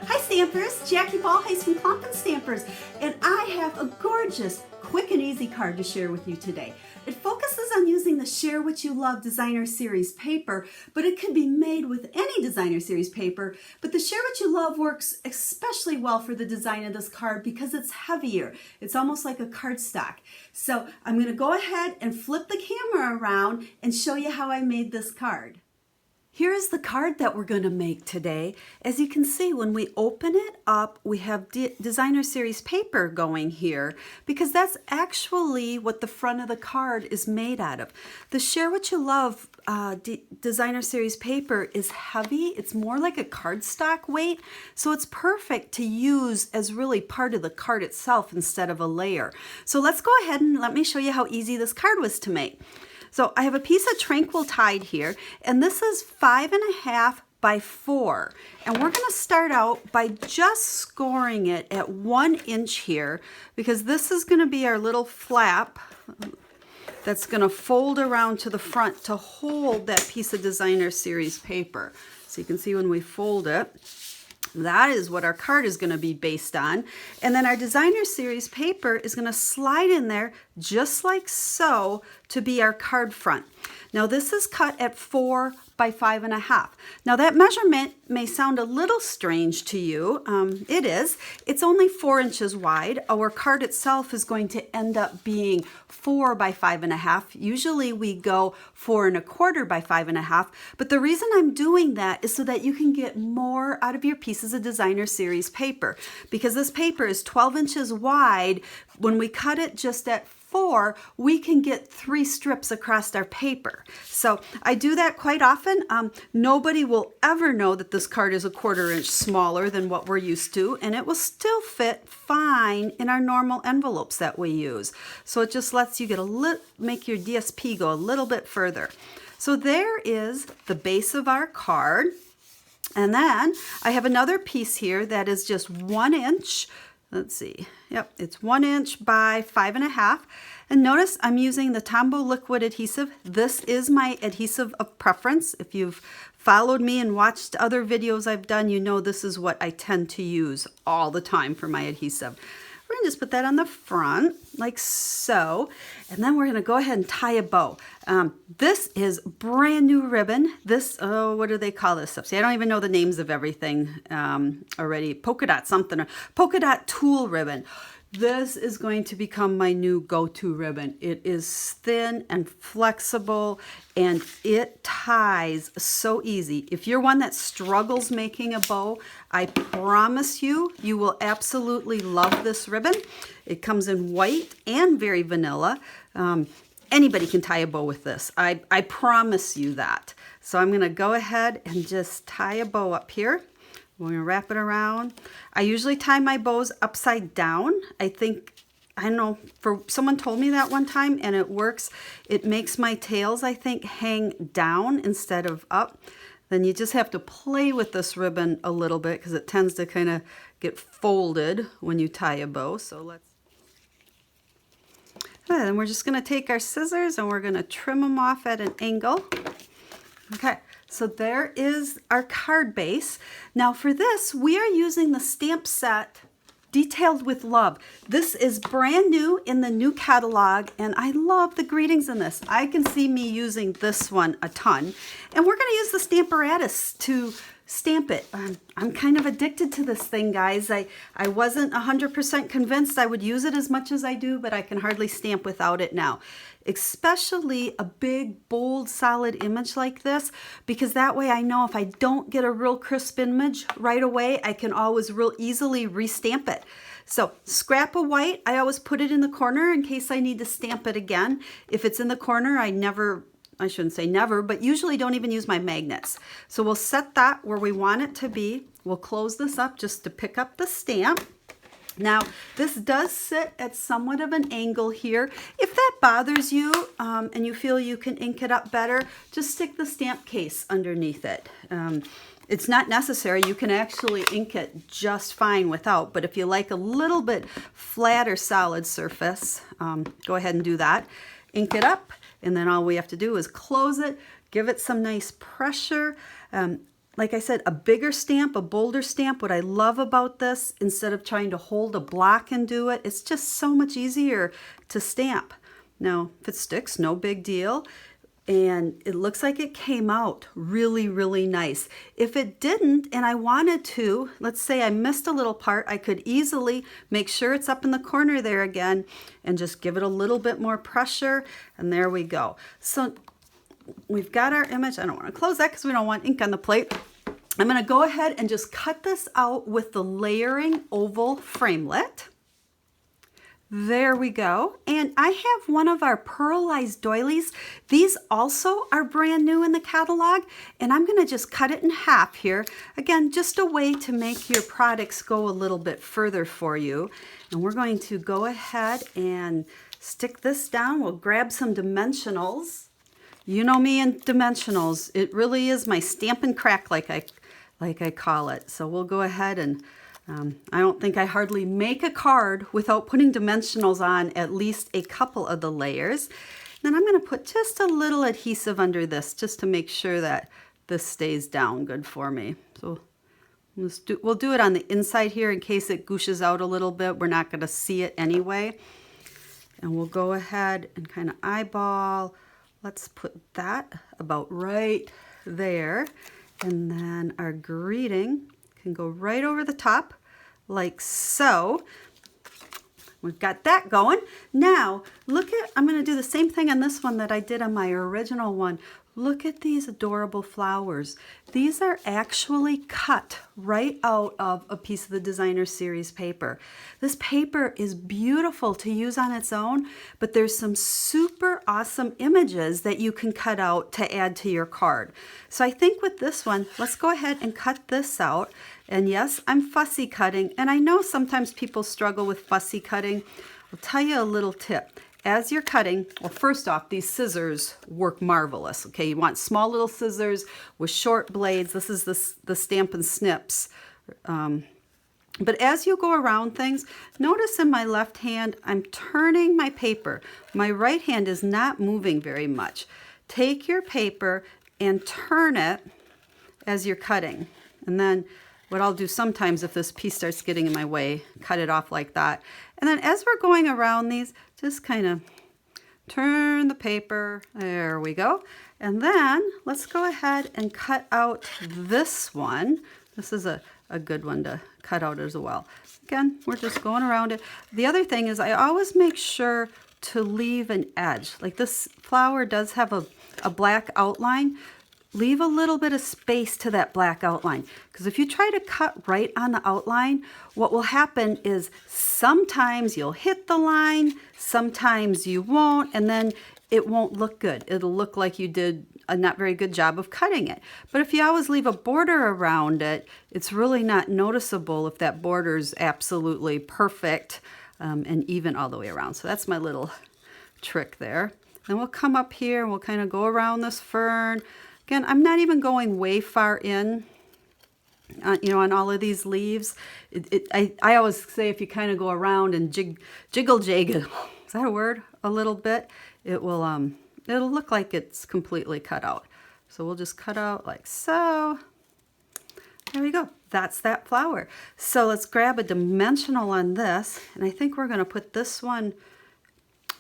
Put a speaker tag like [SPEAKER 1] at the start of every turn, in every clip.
[SPEAKER 1] Hi Stampers, Jackie Ballheis from Clumpin' Stampers, and I have a gorgeous, quick and easy card to share with you today. It focuses on using the Share What You Love Designer Series paper, but it can be made with any Designer Series paper, but the Share What You Love works especially well for the design of this card because it's heavier. It's almost like a cardstock. So I'm going to go ahead and flip the camera around and show you how I made this card. Here is the card that we're going to make today. As you can see, when we open it up, we have Designer Series paper going here because that's actually what the front of the card is made out of. The Share What You Love Designer Series paper is heavy. It's more like a cardstock weight, so it's perfect to use as really part of the card itself instead of a layer. So let's go ahead and let me show you how easy this card was to make. So I have a piece of Tranquil Tide here, and this is 5.5 by 4. And we're going to start out by just scoring it at 1 inch here, because this is going to be our little flap that's going to fold around to the front to hold that piece of Designer Series paper. So you can see when we fold it, that is what our card is going to be based on. And then our Designer Series paper is going to slide in there just like so to be our card front. Now this is cut at 4 by 5.5. Now that measurement may sound a little strange to you. It is. It's only 4 inches wide. Our card itself is going to end up being 4 by 5.5. Usually we go 4.25 by 5.5. But the reason I'm doing that is so that you can get more out of your pieces of Designer Series paper. Because this paper is 12 inches wide, when we cut it just at 4, we can get 3 strips across our paper. So I do that quite often. Nobody will ever know that this card is a 1/4 inch smaller than what we're used to, and it will still fit fine in our normal envelopes that we use. So it just lets you get make your DSP go a little bit further. So there is the base of our card. And then I have another piece here that is just 1 inch. Let's see. Yep, it's 1 inch by 5.5. And notice I'm using the Tombow liquid adhesive. This is my adhesive of preference. If you've followed me and watched other videos I've done, you know this is what I tend to use all the time for my adhesive. We're going to just put that on the front like so, and then we're going to go ahead and tie a bow. This is brand new ribbon. This, oh, what do they call this stuff? See, I don't even know the names of everything already. Polka dot something, or polka dot tulle ribbon. This is going to become my new go-to ribbon. It is thin and flexible, and it ties so easy. If you're one that struggles making a bow, I promise you, you will absolutely love this ribbon. It comes in white and very vanilla. Anybody can tie a bow with this. I promise you that. So I'm going to go ahead and just tie a bow up here. We're going to wrap it around. I usually tie my bows upside down. I don't know, someone told me that one time, and it works. It makes my tails, I think, hang down instead of up. Then you just have to play with this ribbon a little bit because it tends to kind of get folded when you tie a bow. So then we're just going to take our scissors and we're going to trim them off at an angle. Okay. So there is our card base. Now for this, we are using the stamp set Detailed with Love. This is brand new in the new catalog, and I love the greetings in this. I can see me using this one a ton. And we're going to use the Stamparatus to stamp it. I'm kind of addicted to this thing, guys. I wasn't 100% convinced I would use it as much as I do, but I can hardly stamp without it now. Especially a big, bold, solid image like this, because that way I know if I don't get a real crisp image right away, I can always real easily restamp it. So scrap of white, I always put it in the corner in case I need to stamp it again. If it's in the corner, I shouldn't say never, but usually don't even use my magnets. So we'll set that where we want it to be. We'll close this up just to pick up the stamp. Now, this does sit at somewhat of an angle here. If that bothers you and you feel you can ink it up better, just stick the stamp case underneath it. It's not necessary. You can actually ink it just fine without, but if you like a little bit flatter solid surface, go ahead and do that. Ink it up, and then all we have to do is close it, give it some nice pressure. Like I said, a bigger stamp, a bolder stamp. What I love about this, instead of trying to hold a block and do it, it's just so much easier to stamp. Now, if it sticks, no big deal. And it looks like it came out really, really nice. If it didn't, and I wanted to, let's say I missed a little part, I could easily make sure it's up in the corner there again and just give it a little bit more pressure, and there we go. So we've got our image. I don't want to close that because we don't want ink on the plate. I'm going to go ahead and just cut this out with the layering oval framelit. There we go. And I have one of our pearlized doilies. These also are brand new in the catalog, and I'm going to just cut it in half here. Again, just a way to make your products go a little bit further for you. And we're going to go ahead and stick this down. We'll grab some dimensionals. You know me and dimensionals. It really is my stamp and crack, like I call it. So we'll go ahead and I don't think I hardly make a card without putting dimensionals on at least a couple of the layers. Then I'm going to put just a little adhesive under this just to make sure that this stays down good for me. So we'll do it on the inside here in case it gooshes out a little bit. We're not going to see it anyway. And we'll go ahead and kind of eyeball. Let's put that about right there. And then our greeting can go right over the top like so. We've got that going. Now look at, I'm going to do the same thing on this one that I did on my original one. Look at these adorable flowers. These are actually cut right out of a piece of the Designer Series paper. This paper is beautiful to use on its own, but there's some super awesome images that you can cut out to add to your card. So I think with this one, let's go ahead and cut this out. And yes, I'm fussy cutting, and I know sometimes people struggle with fussy cutting. I'll tell you a little tip. As you're cutting, well, first off, these scissors work marvelous. Okay, you want small little scissors with short blades. This is the Stampin' Snips. But as you go around things, notice in my left hand, I'm turning my paper. My right hand is not moving very much. Take your paper and turn it as you're cutting. And then what I'll do sometimes if this piece starts getting in my way, cut it off like that. And then as we're going around these, just kind of turn the paper. There we go. And then let's go ahead and cut out this one. This is a good one to cut out as well. Again, we're just going around it. The other thing is I always make sure to leave an edge. Like this flower does have a black outline. Leave a little bit of space to that black outline, because if you try to cut right on the outline, what will happen is sometimes you'll hit the line, sometimes you won't, and then it won't look good. It'll look like you did a not very good job of cutting it. But if you always leave a border around it, it's really not noticeable if that border is absolutely perfect and even all the way around. So that's my little trick there. Then we'll come up here and we'll kind of go around this fern. Again, I'm not even going way far in, on all of these leaves. I always say if you kind of go around and jiggle, is that a word? A little bit, it'll look like it's completely cut out. So we'll just cut out like so. There we go. That's that flower. So let's grab a dimensional on this, and I think we're going to put this one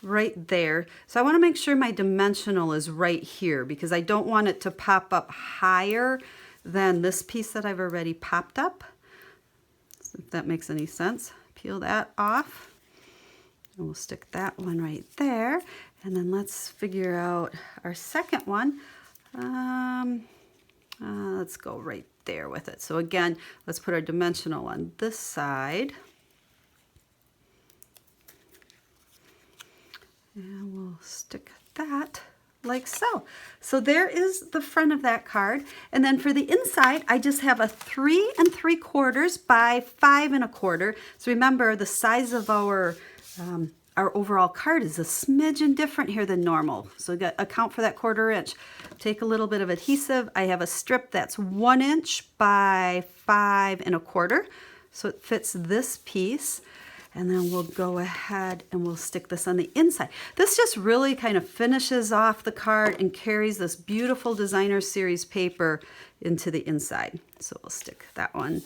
[SPEAKER 1] right there. So I want to make sure my dimensional is right here because I don't want it to pop up higher than this piece that I've already popped up. So if that makes any sense. Peel that off. And we'll stick that one right there. And then let's figure out our second one. Let's go right there with it. So again, let's put our dimensional on this side. And we'll stick that like so. So there is the front of that card. And then for the inside, I just have a 3 3/4 by 5 1/4. So remember, the size of our overall card is a smidgen different here than normal. So account for that 1/4 inch. Take a little bit of adhesive. I have a strip that's 1 inch by 5 1/4. So it fits this piece. And then we'll go ahead and we'll stick this on the inside. This just really kind of finishes off the card and carries this beautiful designer series paper into the inside. So we'll stick that one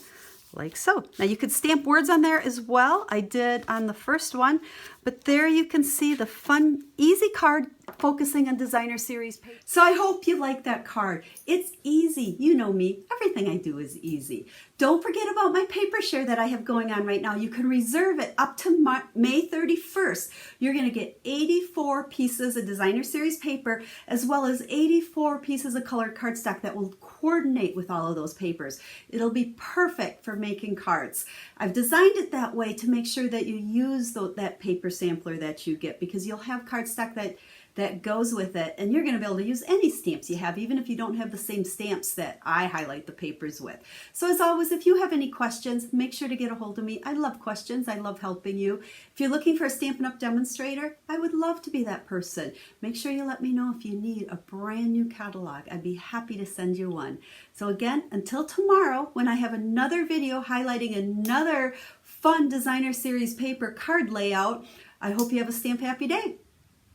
[SPEAKER 1] like so. Now you could stamp words on there as well. I did on the first one, but there you can see the fun, easy card focusing on designer series paper. So I hope you like that card. It's easy. You know me. Everything I do is easy. Don't forget about my paper share that I have going on right now. You can reserve it up to May 31st. You're going to get 84 pieces of designer series paper as well as 84 pieces of colored cardstock that will coordinate with all of those papers. It'll be perfect for making cards. I've designed it that way to make sure that you use that paper sampler that you get, because you'll have cardstock that goes with it, and you're going to be able to use any stamps you have, even if you don't have the same stamps that I highlight the papers with. So as always, if you have any questions, make sure to get a hold of me. I love questions. I love helping you. If you're looking for a Stampin' Up! Demonstrator, I would love to be that person. Make sure you let me know if you need a brand new catalog. I'd be happy to send you one. So again, until tomorrow, when I have another video highlighting another fun designer series paper card layout, I hope you have a stamp happy day.